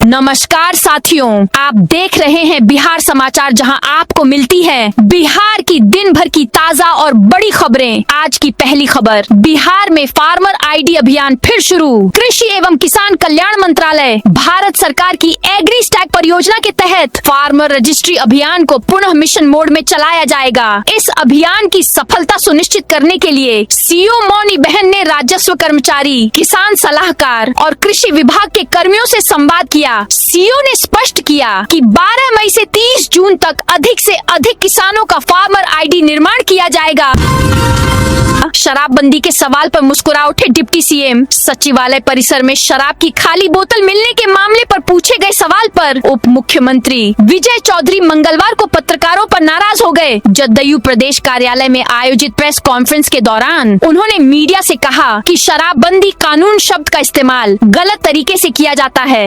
नमस्कार साथियों, आप देख रहे हैं बिहार समाचार, जहां आपको मिलती है बिहार की दिन भर की ताजा और बड़ी खबरें। आज की पहली खबर, बिहार में फार्मर आईडी अभियान फिर शुरू। कृषि एवं किसान कल्याण मंत्रालय भारत सरकार की एग्री स्टैक परियोजना के तहत फार्मर रजिस्ट्री अभियान को पुनः मिशन मोड में चलाया जाएगा। इस अभियान की सफलता सुनिश्चित करने के लिए सीओ मौनी बहन ने राजस्व कर्मचारी, किसान सलाहकार और कृषि विभाग के कर्मियों से संवाद किया। सीओ ने स्पष्ट किया कि 12 मई से 30 जून तक अधिक से अधिक किसानों का फार्मर आईडी निर्माण किया जाएगा। शराबबंदी के सवाल पर मुस्कुरा उठे डिप्टी सीएम। सचिवालय परिसर में शराब की खाली बोतल मिलने के मामले पर पूछे गए सवाल पर उप मुख्यमंत्री विजय चौधरी मंगलवार को पत्रकारों पर नाराज हो गए। जदयू प्रदेश कार्यालय में आयोजित प्रेस कॉन्फ्रेंस के दौरान उन्होंने मीडिया से कहा कि शराबबंदी कानून शब्द का इस्तेमाल गलत तरीके से किया जाता है।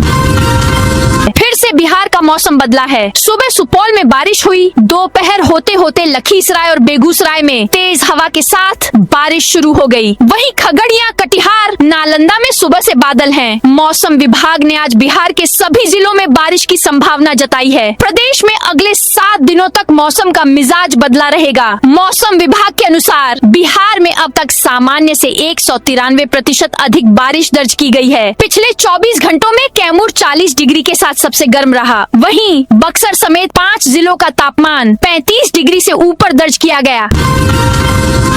फिर से बिहार का मौसम बदला है। सुबह सुपौल में बारिश हुई, दोपहर होते होते लखीसराय और बेगूसराय में तेज हवा के साथ बारिश शुरू हो गई। वहीं खगड़िया, कटिहार, नालंदा में सुबह से बादल हैं। मौसम विभाग ने आज बिहार के सभी जिलों में बारिश की संभावना जताई है। प्रदेश में अगले 7 दिनों तक मौसम का मिजाज बदला रहेगा। मौसम विभाग के अनुसार बिहार में अब तक सामान्य से 193% अधिक बारिश दर्ज की गई है। पिछले 24 घंटों में कैमूर 40 डिग्री के साथ सबसे गर्म रहा। वहीं बक्सर समेत 5 जिलों का तापमान 35 डिग्री से ऊपर दर्ज किया गया।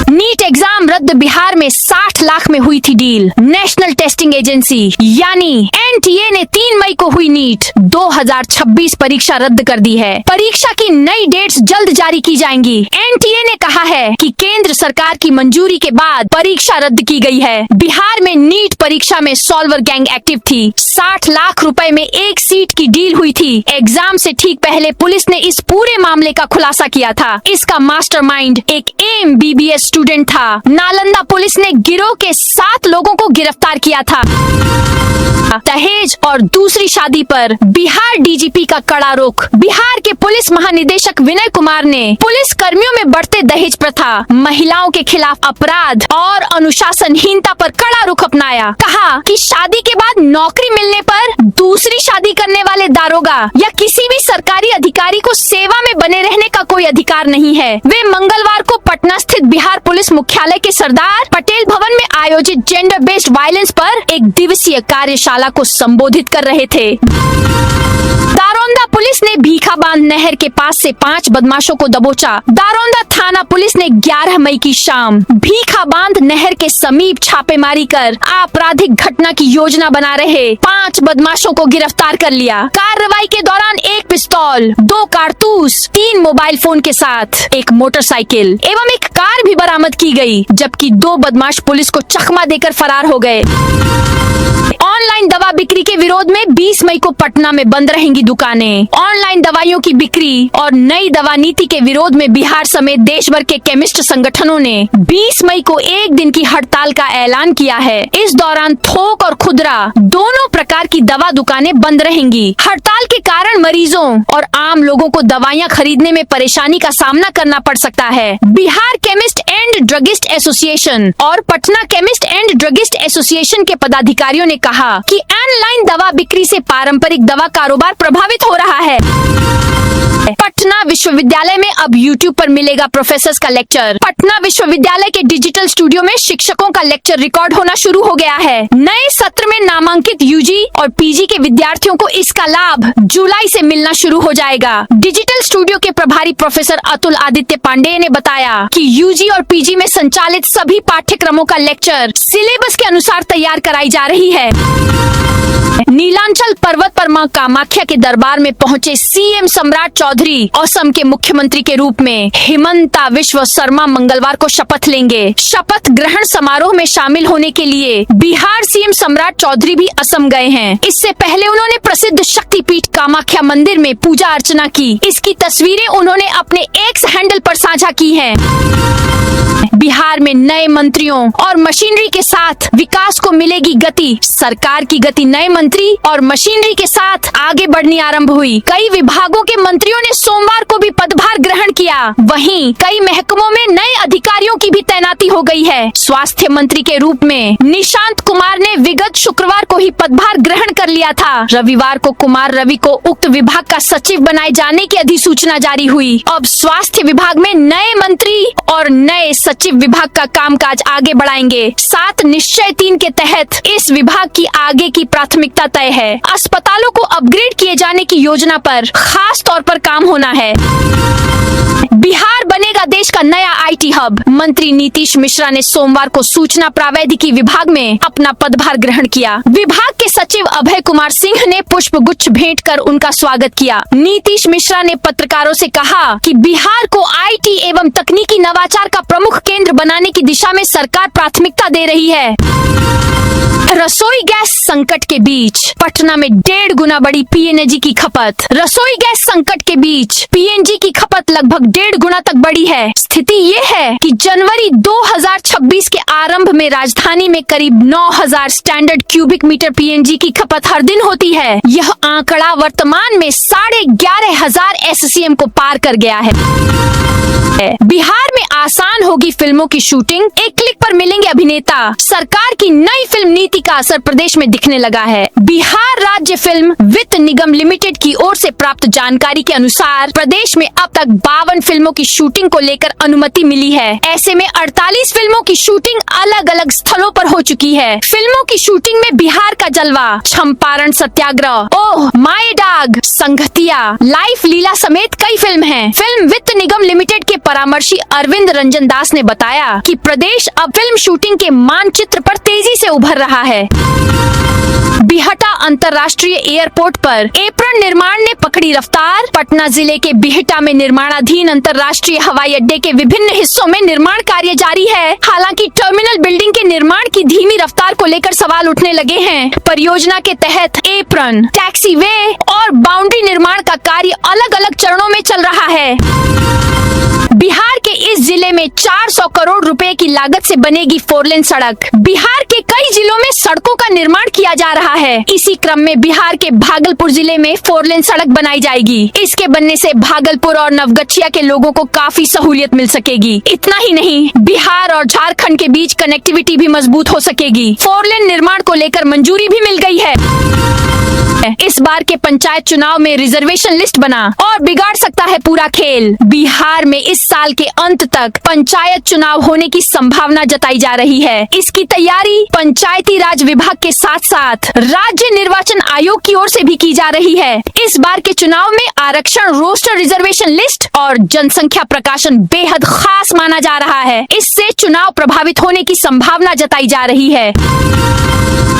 नीट एग्जाम रद्द, बिहार में 60 लाख में हुई थी डील। नेशनल टेस्टिंग एजेंसी यानी एनटीए ने 3 मई को हुई नीट 2026 परीक्षा रद्द कर दी है। परीक्षा की नई डेट्स जल्द जारी की जाएंगी। एनटीए ने कहा है कि केंद्र सरकार की मंजूरी के बाद परीक्षा रद्द की गई है। बिहार में नीट परीक्षा में सॉल्वर गैंग एक्टिव थी। 60 लाख रुपए में एक सीट की डील हुई थी। एग्जाम से ठीक पहले पुलिस ने इस पूरे मामले का खुलासा किया था। इसका मास्टरमाइंड एक एमबीबीएस स्टूडेंट था। नालंदा पुलिस ने गिरोह के 7 लोगों को गिरफ्तार किया था। दहेज और दूसरी शादी पर बिहार डीजीपी का कड़ा रुख। बिहार के पुलिस महानिदेशक विनय कुमार ने पुलिस कर्मियों में बढ़ते दहेज प्रथा, महिलाओं के खिलाफ अपराध और अनुशासनहीनता पर कड़ा रुख अपनाया। कहा कि शादी के बाद नौकरी मिलने पर दूसरी शादी करने वाले दारोगा या किसी भी सरकारी अधिकारी को सेवा में बने रहने का कोई अधिकार नहीं है। वे मंगलवार को पटना स्थित बिहार पुलिस मुख्यालय के सरदार पटेल भवन में आयोजित जेंडर बेस्ड वायलेंस पर एक दिवसीय कार्यशाला को संबोधित कर रहे थे। दारोंदा पुलिस ने भीखाबांध नहर के पास से 5 बदमाशों को दबोचा। दारोंदा थाना पुलिस ने 11 मई की शाम भीखाबांध नहर के समीप छापेमारी कर आपराधिक घटना की योजना बना रहे 5 बदमाशों को गिरफ्तार कर लिया। कार्रवाई के दौरान 1 पिस्तौल, 2 कारतूस, 3 मोबाइल फोन के साथ एक मोटरसाइकिल एवं एक कार भी बरामद की गई, जबकि 2 बदमाश पुलिस को चकमा देकर फरार हो गए। ऑनलाइन दवा बिक्री के विरोध में 20 मई को पटना में बंद रहेंगी दुकानें। ऑनलाइन दवाइयों की बिक्री और नई दवा नीति के विरोध में बिहार समेत देश भर के केमिस्ट संगठनों ने 20 मई को एक दिन की हड़ताल का ऐलान किया है। इस दौरान थोक और खुदरा दोनों प्रकार की दवा दुकानें बंद रहेंगी। हड़ताल के कारण मरीजों और आम लोगों को दवाइयां खरीदने में परेशानी का सामना करना पड़ सकता है। Bihar chemist and druggist association और Patna chemist and druggist association के पदाधिकारियों ने कहा कि ऑनलाइन दवा बिक्री से पारंपरिक दवा कारोबार प्रभावित हो रहा है। पटना विश्वविद्यालय में अब YouTube पर मिलेगा प्रोफेसर्स का लेक्चर। पटना विश्वविद्यालय के डिजिटल स्टूडियो में शिक्षकों का लेक्चर रिकॉर्ड होना शुरू हो गया है। नए सत्र में नामांकित यूजी और पीजी के विद्यार्थियों को इसका लाभ जुलाई से मिलना शुरू हो जाएगा। डिजिटल स्टूडियो के प्रभारी प्रोफेसर अतुल आदित्य पांडेय ने बताया कि यूजी और पीजी में संचालित सभी पाठ्यक्रमों का लेक्चर सिलेबस के अनुसार तैयार कराई जा रही है। नीलांचल पर्वत पर मां कामाख्या के दरबार में पहुंचे सीएम सम्राट चौधरी। असम के मुख्यमंत्री के रूप में हिमंता बिस्वा शर्मा मंगलवार को शपथ लेंगे। शपथ ग्रहण समारोह में शामिल होने के लिए बिहार सीएम सम्राट चौधरी भी असम गए हैं। इससे पहले उन्होंने प्रसिद्ध शक्तिपीठ कामाख्या मंदिर में पूजा अर्चना की। इसकी तस्वीरें उन्होंने अपने एक्स हैंडल पर साझा की हैं। बिहार में नए मंत्रियों और मशीनरी के साथ विकास को मिलेगी गति। सरकार की गति नए मंत्री और मशीनरी के साथ आगे बढ़नी आरंभ हुई। कई विभागों के मंत्रियों ने सोमवार को भी पदभार ग्रहण किया। वहीं कई महकमों में नए अधिकारियों की भी तैनाती हो गई है। स्वास्थ्य मंत्री के रूप में निशांत कुमार ने विगत शुक्रवार को ही पदभार ग्रहण कर लिया था। रविवार को कुमार रवि को उक्त विभाग का सचिव बनाए जाने की अधिसूचना जारी हुई। अब स्वास्थ्य विभाग में नए मंत्री और नए सचिव विभाग का कामकाज आगे बढ़ाएंगे। 7 निश्चय 3 के तहत इस विभाग की आगे की प्राथमिकता तय है। अस्पतालों को अपग्रेड किए जाने की योजना पर खास तौर पर काम होना है। बिहार बनेगा देश का नया आईटी हब। मंत्री नीतीश मिश्रा ने सोमवार को सूचना प्रावैधिकी विभाग में अपना पदभार ग्रहण किया। विभाग के सचिव अभय कुमार सिंह ने पुष्प गुच्छ भेंट कर उनका स्वागत किया। नीतीश मिश्रा ने पत्रकारों से कहा कि बिहार को आईटी एवं तकनीकी नवाचार का प्रमुख केंद्र बनाने की दिशा में सरकार प्राथमिकता दे रही है। रसोई गैस संकट के बीच पटना में 1.5 गुना बढ़ी पीएनजी की खपत। रसोई गैस संकट के बीच पीएनजी की खपत लगभग 1.5 गुना तक बढ़ी है। स्थिति ये है कि जनवरी 2026 के आरंभ में राजधानी में करीब 9000 स्टैंडर्ड क्यूबिक मीटर पीएनजी की खपत हर दिन होती है। यह आंकड़ा वर्तमान में 11,500 एससीएम को पार कर गया है। बिहार में आसान होगी फिल्मों की शूटिंग, एक क्लिक पर मिलेंगे अभिनेता। सरकार की नई फिल्म नीति का असर प्रदेश में दिखने लगा है। बिहार राज्य फिल्म वित्त निगम लिमिटेड की ओर से प्राप्त जानकारी के अनुसार प्रदेश में अब तक 52 फिल्मों की शूटिंग को लेकर अनुमति मिली है। ऐसे में 48 फिल्मों की शूटिंग अलग अलग स्थलों पर हो चुकी है। फिल्मों की शूटिंग में बिहार का जलवा, चंपारण सत्याग्रह, ओह माय डॉग, संघतिया, लाइफ लीला समेत कई फिल्म हैं। फिल्म वित्त निगम लिमिटेड के परामर्शी अरविंद रंजन दास ने बताया कि प्रदेश अब फिल्म शूटिंग के मानचित्र पर तेजी से उभर रहा है। बिहटा अंतर्राष्ट्रीय एयरपोर्ट पर एप्रन निर्माण ने पकड़ी रफ्तार। पटना जिले के बिहटा में निर्माणाधीन अंतर्राष्ट्रीय हवाई अड्डे के विभिन्न हिस्सों में निर्माण कार्य जारी है। हालांकि टर्मिनल बिल्डिंग के निर्माण की धीमी रफ्तार को लेकर सवाल उठने लगे हैं। परियोजना के तहत एप्रन, टैक्सीवे और बाउंड्री निर्माण का कार्य अलग अलग चरणों में चल रहा है। बिहार के इस जिले में 400 करोड़ रुपए की लागत से बनेगी 4 लेन सड़क। बिहार के कई जिलों में सड़कों का निर्माण किया जा रहा है। इसी क्रम में बिहार के भागलपुर जिले में 4 लेन सड़क बनाई जाएगी। इसके बनने से भागलपुर और नवगछिया के लोगों को काफी सहूलियत मिल सकेगी। इतना ही नहीं, बिहार और झारखंड के बीच कनेक्टिविटी भी मजबूत हो सकेगी। 4 लेन निर्माण को लेकर मंजूरी भी मिल गई है। इस बार के पंचायत चुनाव में रिजर्वेशन लिस्ट बना और बिगाड़ सकता है पूरा खेल। बिहार में इस साल के अंत तक पंचायत चुनाव होने की संभावना जताई जा रही है। इसकी तैयारी पंचायती राज विभाग के साथ साथ राज्य निर्वाचन आयोग की ओर से भी की जा रही है। इस बार के चुनाव में आरक्षण, रोस्टर, रिजर्वेशन लिस्ट और जनसंख्या प्रकाशन बेहद खास माना जा रहा है। इससे चुनाव प्रभावित होने की संभावना जताई जा रही है।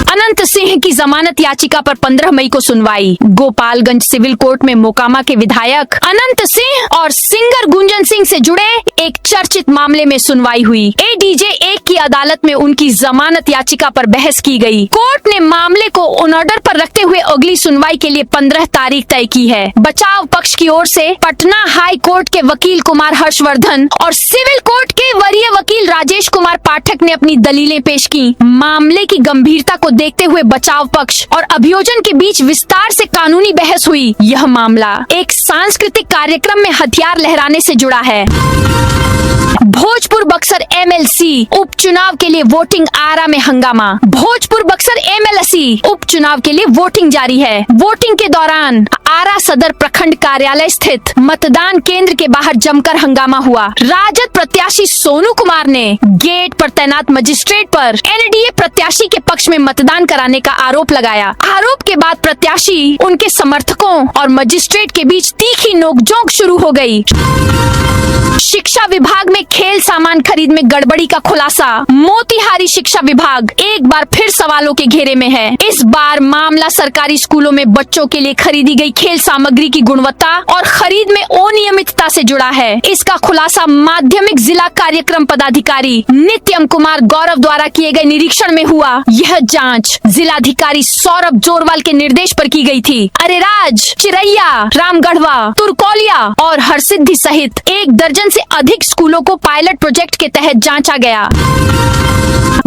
अनंत सिंह की जमानत याचिका पर 15 मई को सुनवाई। गोपालगंज सिविल कोर्ट में मोकामा के विधायक अनंत सिंह और सिंगर गुंजन सिंह से जुड़े एक चर्चित मामले में सुनवाई हुई। एडीजे 1 की अदालत में उनकी जमानत याचिका पर बहस की गई। कोर्ट ने मामले को ऑन ऑर्डर पर रखते हुए अगली सुनवाई के लिए 15 तारीख तय की है। बचाव पक्ष की ओर से पटना हाई कोर्ट के वकील कुमार हर्षवर्धन और सिविल कोर्ट के वरीय वकील राजेश कुमार पाठक ने अपनी दलीलें पेश की। मामले की गंभीरता को देखते हुए बचाव पक्ष और अभियोजन के बीच विस्तार से कानूनी बहस हुई। यह मामला एक सांस्कृतिक कार्यक्रम में हथियार लहराने से जुड़ा है। भोजपुर बक्सर एमएलसी उपचुनाव के लिए वोटिंग, आरा में हंगामा। भोजपुर बक्सर एमएलसी उपचुनाव के लिए वोटिंग जारी है। वोटिंग के दौरान आरा सदर प्रखंड कार्यालय स्थित मतदान केंद्र के बाहर जमकर हंगामा हुआ। राजद प्रत्याशी सोनू कुमार ने गेट पर तैनात मजिस्ट्रेट पर एनडीए प्रत्याशी के पक्ष में मतदान कराने का आरोप लगाया। आरोप के बाद प्रत्याशी, उनके समर्थकों और मजिस्ट्रेट के बीच तीखी नोकझोंक शुरू हो गई। शिक्षा विभाग में खेल सामान खरीद में गड़बड़ी का खुलासा। मोतिहारी शिक्षा विभाग एक बार फिर सवालों के घेरे में है। इस बार मामला सरकारी स्कूलों में बच्चों के लिए खरीदी गई खेल सामग्री की गुणवत्ता और खरीद में अनियमितता से जुड़ा है। इसका खुलासा माध्यमिक जिला कार्यक्रम पदाधिकारी नित्यम कुमार गौरव द्वारा किए गए निरीक्षण में हुआ। यह जांच जिलाधिकारी सौरभ जोरवाल के निर्देश पर की गई थी। अरेराज, चिरैया, रामगढ़वा, तुरकोलिया और हरसिद्धि सहित 1 दर्जन दर्जन से अधिक स्कूलों को पायलट प्रोजेक्ट के तहत जांचा गया।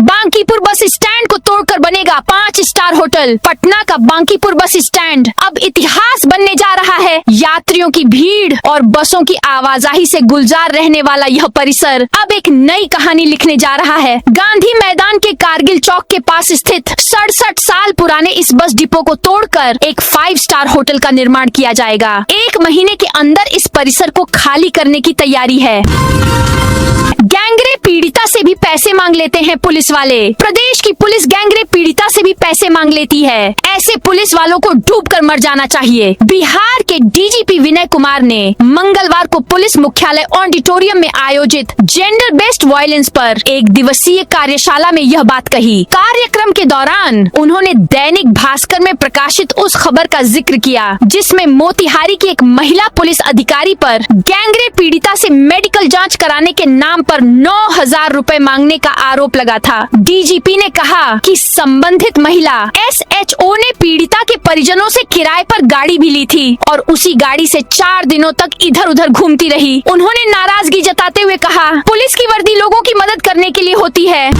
बांकीपुर बस स्टैंड को तोड़कर बनेगा 5 स्टार होटल। पटना का बांकीपुर बस स्टैंड अब इतिहास बनने जा रहा है। यात्रियों की भीड़ और बसों की आवाजाही से गुलजार रहने वाला यह परिसर अब एक नई कहानी लिखने जा रहा है। गांधी मैदान के कारगिल चौक के पास स्थित 67 साल पुराने इस बस डिपो को तोड़कर एक 5 स्टार होटल का निर्माण किया जाएगा। 1 महीने के अंदर इस परिसर को खाली करने की तैयारी है। गैंगरेप पीड़िता से भी पैसे मांग लेते हैं पुलिस वाले। प्रदेश की पुलिस गैंगरेप पीड़िता से भी पैसे मांग लेती है। ऐसे पुलिस वालों को डूबकर मर जाना चाहिए। बिहार के डीजीपी विनय कुमार ने मंगलवार को पुलिस मुख्यालय ऑडिटोरियम में आयोजित जेंडर बेस्ड वायलेंस पर 1 दिवसीय कार्यशाला में यह बात कही। कार्यक्रम के दौरान उन्होंने दैनिक भास्कर में प्रकाशित उस खबर का जिक्र किया जिसमें मोतिहारी की एक महिला पुलिस अधिकारी पर गैंगरेप पीड़िता से मेडिकल जाँच कराने के नाम पर 9,000 रुपए मांगने का आरोप लगा था। डीजीपी ने कहा कि संबंधित महिला SHO ने पीड़िता के परिजनों से किराए पर गाड़ी भी ली थी और उसी गाड़ी से 4 दिनों तक इधर उधर घूमती रही। उन्होंने नाराजगी जताते हुए कहा, पुलिस की वर्दी लोगों की मदद करने के लिए होती है।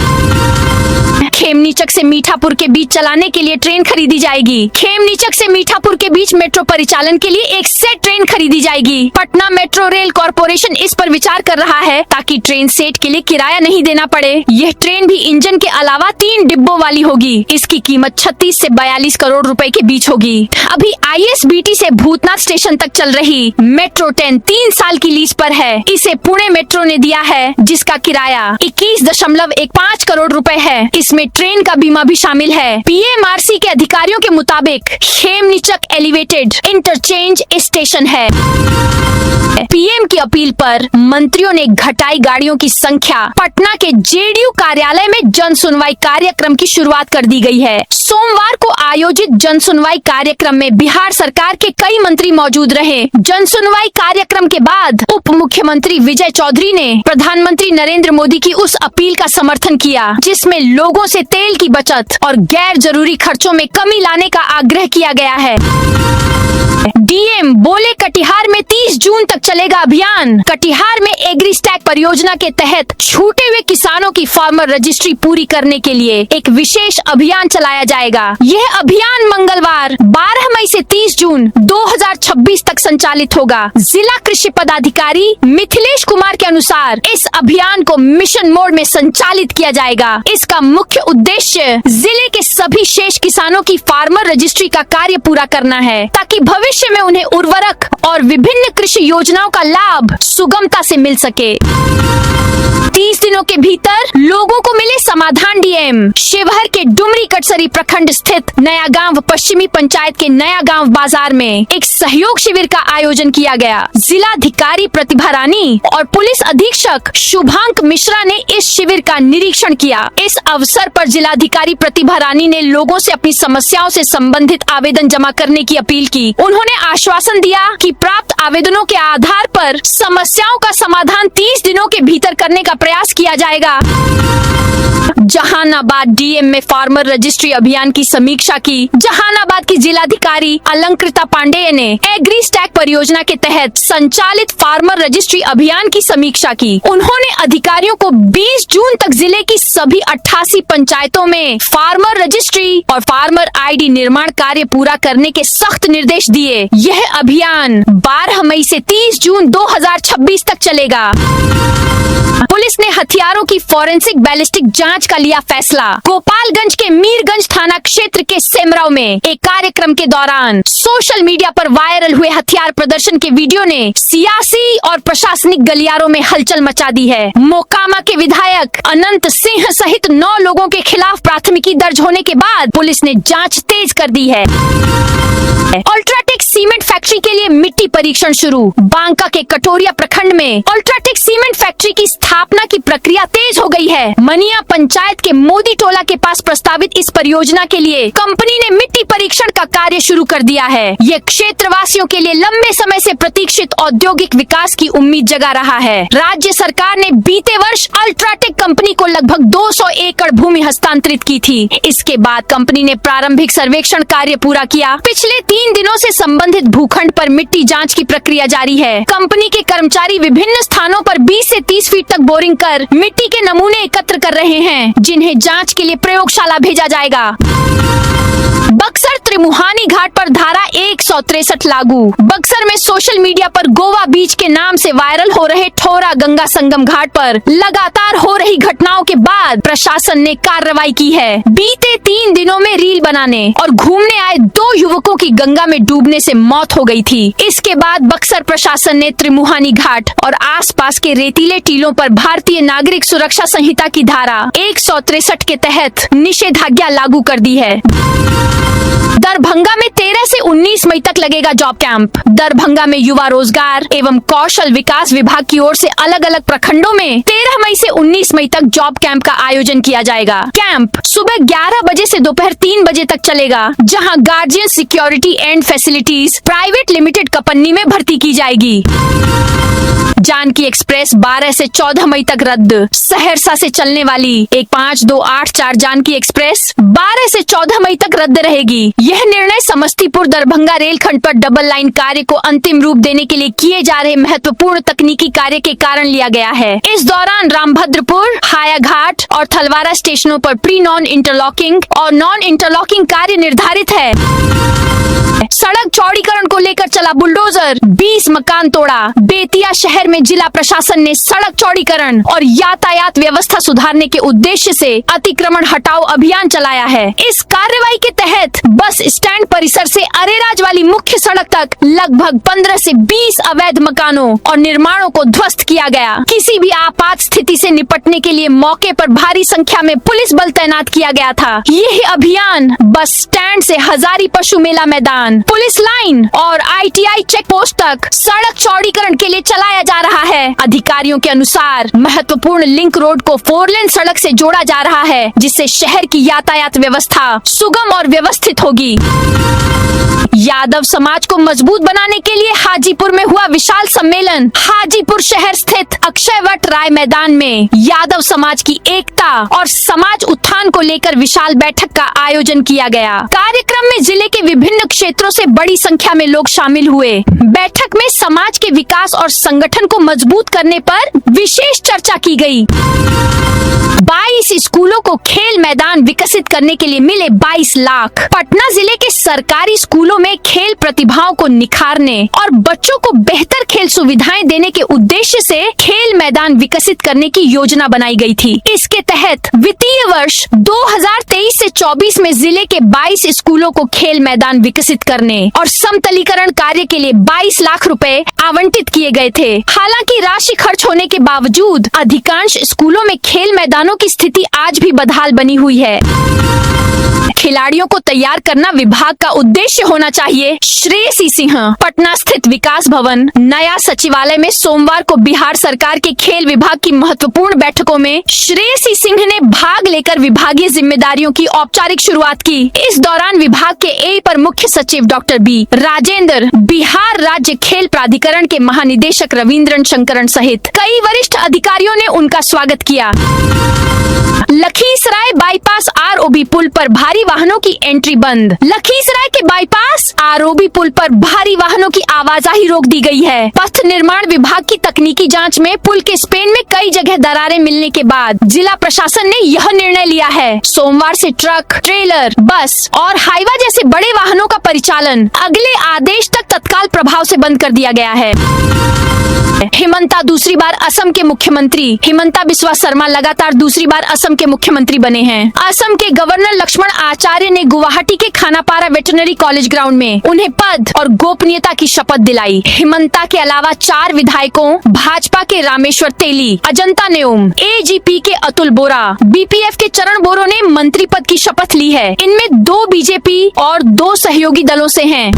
खेमनीचक से मीठापुर के बीच चलाने के लिए ट्रेन खरीदी जाएगी। खेमनीचक से मीठापुर के बीच मेट्रो परिचालन के लिए एक सेट ट्रेन खरीदी जाएगी। पटना मेट्रो रेल कॉरपोरेशन इस पर विचार कर रहा है ताकि ट्रेन सेट के लिए किराया नहीं देना पड़े। यह ट्रेन भी इंजन के अलावा 3 डिब्बों वाली होगी। इसकी कीमत 36 से 42 करोड़ रुपए के बीच होगी। अभी ISBT से भूतनाथ स्टेशन तक चल रही मेट्रो ट्रेन 3 साल की लीज पर है। इसे पुणे मेट्रो ने दिया है जिसका किराया 21.15 करोड़ रुपए है। इसमें ट्रेन का बीमा भी शामिल है। PMRC के अधिकारियों के मुताबिक खेमनीचक एलिवेटेड इंटरचेंज स्टेशन है। पीएम की अपील पर मंत्रियों ने घटाई गाड़ियों की संख्या। पटना के JDU कार्यालय में जन सुनवाई कार्यक्रम की शुरुआत कर दी गई है। सोमवार को आयोजित जन सुनवाई कार्यक्रम में बिहार सरकार के कई मंत्री मौजूद रहे। जन सुनवाई कार्यक्रम के बाद उप मुख्यमंत्री विजय चौधरी ने प्रधानमंत्री नरेंद्र मोदी की उस अपील का समर्थन किया जिसमें लोगों से तेल की बचत और गैर जरूरी खर्चों में कमी लाने का आग्रह किया गया है। डीएम बोले कटिहार में 30 जून तक चलेगा अभियान। कटिहार में एग्रीस्टैक परियोजना के तहत छूटे हुए किसानों की फार्मर रजिस्ट्री पूरी करने के लिए एक विशेष अभियान चलाया जाएगा। यह अभियान मंगलवार 12 मई से 30 जून 2026 तक संचालित होगा। जिला कृषि पदाधिकारी मिथिलेश कुमार के अनुसार इस अभियान को मिशन मोड में संचालित किया जाएगा। इसका मुख्य उद्देश्य जिले के सभी शेष किसानों की फार्मर रजिस्ट्री का कार्य पूरा करना है ताकि भविष्य में उन्हें उर्वरक और विभिन्न कृषि योजनाओं का लाभ सुगमता से मिल सके। 30 दिनों के भीतर लोगों को मिले समाधान। डीएम शिवहर के डुमरी कटसरी प्रखंड स्थित नया गांव पश्चिमी पंचायत के नया गांव बाजार में एक सहयोग शिविर का आयोजन किया गया। जिलाधिकारी प्रतिभा रानी और पुलिस अधीक्षक शुभांक मिश्रा ने इस शिविर का निरीक्षण किया। इस अवसर पर जिलाधिकारी प्रतिभा रानी ने लोगों से अपनी समस्याओं से संबंधित आवेदन जमा करने की अपील की। उन्होंने आश्वासन दिया कि प्राप्त आवेदनों के आधार पर समस्याओं का समाधान 30 दिनों के भीतर करने का प्रयास किया जाएगा। जहानाबाद डीएम में फार्मर रजिस्ट्री अभियान की समीक्षा की। जहानाबाद की जिलाधिकारी अलंकृता पांडेय ने एग्रीस्टैक परियोजना के तहत संचालित फार्मर रजिस्ट्री अभियान की समीक्षा की। उन्होंने अधिकारियों को 20 जून तक जिले की सभी 88 पंचायतों में फार्मर रजिस्ट्री और फार्मर आईडी निर्माण कार्य पूरा करने के सख्त निर्देश दिए। यह अभियान 12 मई से 30 जून 2026 तक चलेगा। पुलिस ने हथियारों की फॉरेंसिक बैलिस्टिक जांच का लिया फैसला। गोपालगंज के मीरगंज थाना क्षेत्र के सेमराव में एक कार्यक्रम के दौरान सोशल मीडिया पर वायरल हुए हथियार प्रदर्शन के वीडियो ने सियासी और प्रशासनिक गलियारों में हलचल मचा दी है। मोकामा के विधायक अनंत सिंह सहित 9 लोगों के खिलाफ प्राथमिकी दर्ज होने के बाद पुलिस ने जाँच तेज कर दी है। अल्ट्राटेक सीमेंट फैक्ट्री के लिए मिट्टी परीक्षण शुरू। बांका के कटोरिया प्रखंड में अल्ट्राटेक सीमेंट फैक्ट्री की स्थापना की प्रक्रिया तेज हो गई है। मनिया पंचायत के मोदी टोला के पास प्रस्तावित इस परियोजना के लिए कंपनी ने मिट्टी परीक्षण का कार्य शुरू कर दिया है। ये क्षेत्रवासियों के लिए लंबे समय से प्रतीक्षित औद्योगिक विकास की उम्मीद जगा रहा है। राज्य सरकार ने बीते वर्ष अल्ट्राटेक कंपनी को लगभग 200 एकड़ भूमि हस्तांतरित की थी। इसके बाद कंपनी ने प्रारंभिक सर्वेक्षण कार्य पूरा किया। पिछले 3 दिनों से संबंधित संबंधित भूखंड पर मिट्टी जांच की प्रक्रिया जारी है। कंपनी के कर्मचारी विभिन्न स्थानों पर 20 से 30 फीट तक बोरिंग कर मिट्टी के नमूने एकत्र कर रहे हैं, जिन्हें जांच के लिए प्रयोगशाला भेजा जाएगा। बक्सर त्रिमुहानी घाट पर धारा 163 लागू। बक्सर में सोशल मीडिया पर गोवा बीच के नाम से वायरल हो रहे ठोरा गंगा संगम घाट पर लगातार हो रही घटनाओं के बाद प्रशासन ने कार्रवाई की है। बीते 3 दिनों में रील बनाने और घूमने आए 2 युवकों की गंगा में डूबने से मौत हो गई थी। इसके बाद बक्सर प्रशासन ने त्रिमुहानी घाट और आसपास के रेतीले टीलों पर भारतीय नागरिक सुरक्षा संहिता की धारा 163 के तहत निषेधाज्ञा लागू कर दी है। दरभंगा में 13 से 19 मई तक लगेगा जॉब कैंप। दरभंगा में युवा रोजगार एवं कौशल विकास विभाग की ओर से अलग अलग प्रखंडों में 13 मई से 19 मई तक जॉब कैंप का आयोजन किया जाएगा। कैंप सुबह 11 बजे से दोपहर 3 बजे तक चलेगा, जहां guardian security and facilities private limited company में भर्ती की जाएगी। जानकी एक्सप्रेस 12 से 14 मई तक रद्द। सहरसा से चलने वाली 15284 जानकी एक्सप्रेस 12 से 14 मई तक रद्द रहेगी। यह निर्णय समस्तीपुर दरभंगा रेलखंड पर डबल लाइन कार्य को अंतिम रूप देने के लिए किए जा रहे महत्वपूर्ण तकनीकी कार्य के कारण लिया गया है। इस दौरान रामभद्रपुर, हायाघाट और थलवारा स्टेशनों पर प्री नॉन इंटरलॉकिंग और नॉन इंटरलॉकिंग कार्य निर्धारित है। सड़क चौड़ीकरण को लेकर चला बुलडोजर, 20 मकान तोड़ा। बेतिया शहर में जिला प्रशासन ने सड़क चौड़ीकरण और यातायात व्यवस्था सुधारने के उद्देश्य से अतिक्रमण हटाओ अभियान चलाया है। इस कार्रवाई के तहत बस स्टैंड परिसर से अरेराज वाली मुख्य सड़क तक लगभग 15 से 20 अवैध मकानों और निर्माणों को ध्वस्त किया गया। किसी भी आपात स्थिति से निपटने के लिए मौके पर भारी संख्या में पुलिस बल तैनात किया गया था। यह अभियान बस स्टैंड से हजारी पशु मेला मैदान, पुलिस लाइन और ITI चेक पोस्ट तक सड़क चौड़ीकरण के लिए चलाया जा रहा है। अधिकारियों के अनुसार महत्वपूर्ण लिंक रोड को 4 लेन सड़क से जोड़ा जा रहा है, जिससे शहर की यातायात व्यवस्था सुगम और व्यवस्थित होगी। यादव समाज को मजबूत बनाने के लिए हाजीपुर में हुआ विशाल सम्मेलन। हाजीपुर शहर स्थित अक्षयवट राय मैदान में यादव समाज की एकता और समाज उत्थान को लेकर विशाल बैठक का आयोजन किया गया। कार्यक्रम में जिले के विभिन्न क्षेत्रों से बड़ी संख्या में लोग शामिल हुए। बैठक में समाज के विकास और संगठन को मजबूत करने पर विशेष चर्चा की गई। 22 स्कूलों को खेल मैदान विकसित करने के लिए मिले 22 लाख। पटना जिले के सरकारी स्कूलों में खेल प्रतिभाओं को निखारने और बच्चों को बेहतर खेल सुविधाएं देने के उद्देश्य से खेल मैदान विकसित करने की योजना बनाई गई थी। इसके तहत वित्तीय वर्ष 2023 से 24 में जिले के 22 स्कूलों को खेल मैदान विकसित करने और समतलीकरण कार्य के लिए 22 लाख रुपए आवंटित किए गए थे। हालांकि राशि खर्च होने के बावजूद अधिकांश स्कूलों में खेल मैदानों की स्थिति आज भी बदहाल बनी हुई है। खिलाड़ियों को तैयार करना विभाग का उद्देश्य होना चाहिए। श्रेयसी सिंह। पटना स्थित विकास भवन नया सचिवालय में सोमवार को बिहार सरकार के खेल विभाग की महत्वपूर्ण बैठकों में श्रेयसी सिंह ने भाग लेकर विभागीय जिम्मेदारियों की औपचारिक शुरुआत की। इस दौरान विभाग के अपर मुख्य सचिव डॉक्टर बी राजेंद्र, बिहार राज्य खेल प्राधिकरण के महानिदेशक रविंद्रन शंकरन सहित कई वरिष्ठ अधिकारियों ने उनका स्वागत किया। लखीसराय बाईपास ROB पुल पर भारी वाहनों की एंट्री बंद। लखीसराय के बाईपास ROB पुल पर भारी वाहनों की आवाजाही रोक दी गई है। पथ निर्माण विभाग की तकनीकी जांच में पुल के स्पेन में कई जगह दरारें मिलने के बाद जिला प्रशासन ने यह निर्णय लिया है। सोमवार से ट्रक, ट्रेलर, बस और हाईवा जैसे बड़े वाहनों का परिचालन अगले आदेश तक तत्काल प्रभाव से बंद कर दिया गया है। हिमंता दूसरी बार असम के मुख्यमंत्री। हिमंता बिस्वा शर्मा लगातार दूसरी बार असम के मुख्यमंत्री बने हैं। असम के गवर्नर लक्ष्मण आचार्य ने गुवाहाटी के खानापारा वेटरनरी कॉलेज ग्राउंड में उन्हें पद और गोपनीयता की शपथ दिलाई। हिमंता के अलावा 4 विधायकों भाजपा के रामेश्वर तेली, अजंता नेओम, AGP के अतुल बोरा, BPF के चरण बोरो ने मंत्री पद की शपथ ली है। इनमें 2 BJP और 2 सहयोगी दलों से हैं।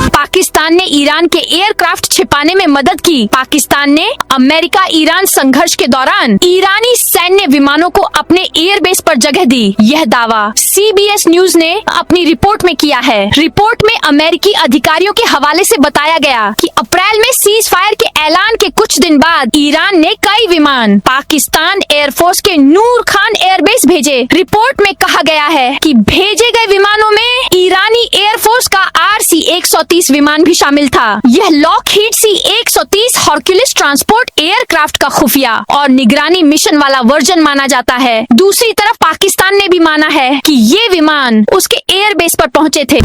पाकिस्तान ने ईरान के एयरक्राफ्ट छिपाने में मदद की। पाकिस्तान ने अमेरिका ईरान संघर्ष के दौरान ईरानी सैन्य विमानों को अपने एयरबेस पर जगह दी। यह दावा CBS न्यूज ने अपनी रिपोर्ट में किया है। रिपोर्ट में अमेरिकी अधिकारियों के हवाले से बताया गया कि अप्रैल में सीज फायर के ऐलान के कुछ दिन बाद ईरान ने कई विमान पाकिस्तान एयरफोर्स के नूर खान एयरबेस भेजे। रिपोर्ट में कहा गया है कि भेजे गए विमानों में ईरानी एयरफोर्स का RC-130 130 विमान भी शामिल था। यह Lockheed C-130 Hercules transport aircraft का खुफिया और निगरानी मिशन वाला वर्जन माना जाता है। दूसरी तरफ पाकिस्तान ने भी माना है कि ये विमान उसके एयरबेस पर पहुंचे थे।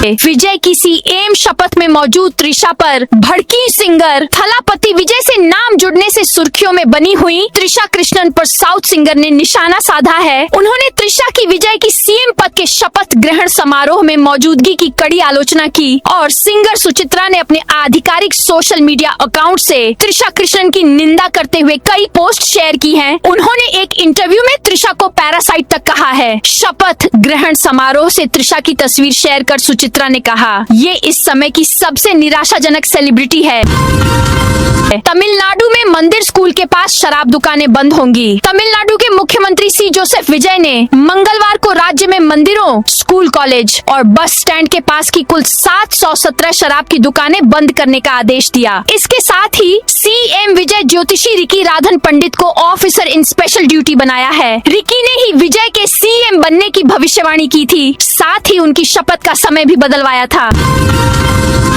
विजय की सीएम शपथ में मौजूद त्रिशा पर भड़की सिंगर। थलापति विजय से नाम जुड़ने से सुर्खियों में बनी हुई त्रिशा कृष्णन पर साउथ सिंगर ने निशाना साधा है। उन्होंने त्रिशा की विजय की सीएम पद के शपथ ग्रहण समारोह में मौजूदगी की कड़ी आलोचना की और सिंगर सुचित्रा ने अपने आधिकारिक सोशल मीडिया अकाउंट से त्रिशा कृष्णन की निंदा करते हुए कई पोस्ट शेयर की हैं। उन्होंने एक इंटरव्यू में त्रिशा को पैरासाइट तक कहा है। शपथ ग्रहण समारोह से त्रिशा की तस्वीर शेयर कर सुचित्रा ने कहा, ये इस समय की सबसे निराशाजनक सेलिब्रिटी है। तमिलनाडु में मंदिर स्कूल के पास शराब दुकानें बंद होंगी। तमिलनाडु के मुख्यमंत्री सी जोसेफ विजय ने मंगलवार को राज्य में मंदिरों, स्कूल, कॉलेज और बस स्टैंड के पास की कुल 717 शराब की दुकानें बंद करने का आदेश दिया। इसके साथ ही सीएम विजय ज्योतिषी रिकी राधन पंडित को ऑफिसर इन स्पेशल ड्यूटी बनाया है। रिकी ने ही विजय के सीएम बनने की भविष्यवाणी की थी, साथ ही उनकी शपथ का समय भी बदलवाया था।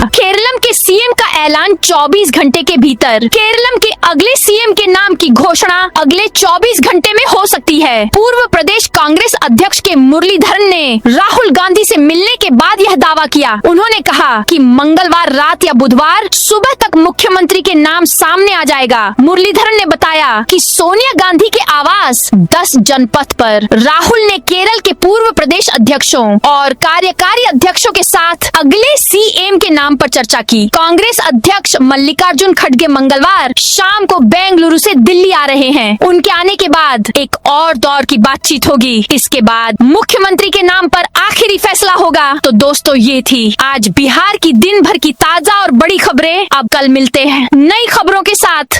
केरलम के सीएम का ऐलान 24 घंटे के भीतर। केरलम के अगले सीएम के नाम की घोषणा अगले 24 घंटे में हो सकती है। पूर्व प्रदेश कांग्रेस अध्यक्ष के मुरलीधरन ने राहुल गांधी से मिलने के बाद यह दावा किया। उन्होंने कहा कि मंगलवार रात या बुधवार सुबह तक मुख्यमंत्री के नाम सामने आ जाएगा। मुरलीधरन ने बताया कि सोनिया गांधी के आवास 10 जनपथ पर राहुल ने केरल के पूर्व प्रदेश अध्यक्षों और कार्यकारी अध्यक्षों के साथ अगले सीएम के नाम पर चर्चा की। कांग्रेस अध्यक्ष मल्लिकार्जुन खड़गे मंगलवार शाम को बेंगलुरु से दिल्ली आ रहे हैं। उनके आने के बाद एक और दौर की बातचीत होगी। इसके बाद मुख्यमंत्री के नाम पर आखिरी फैसला होगा। तो दोस्तों, ये थी आज बिहार की दिन भर की ताजा और बड़ी खबरें। अब कल मिलते हैं नई खबरों के साथ।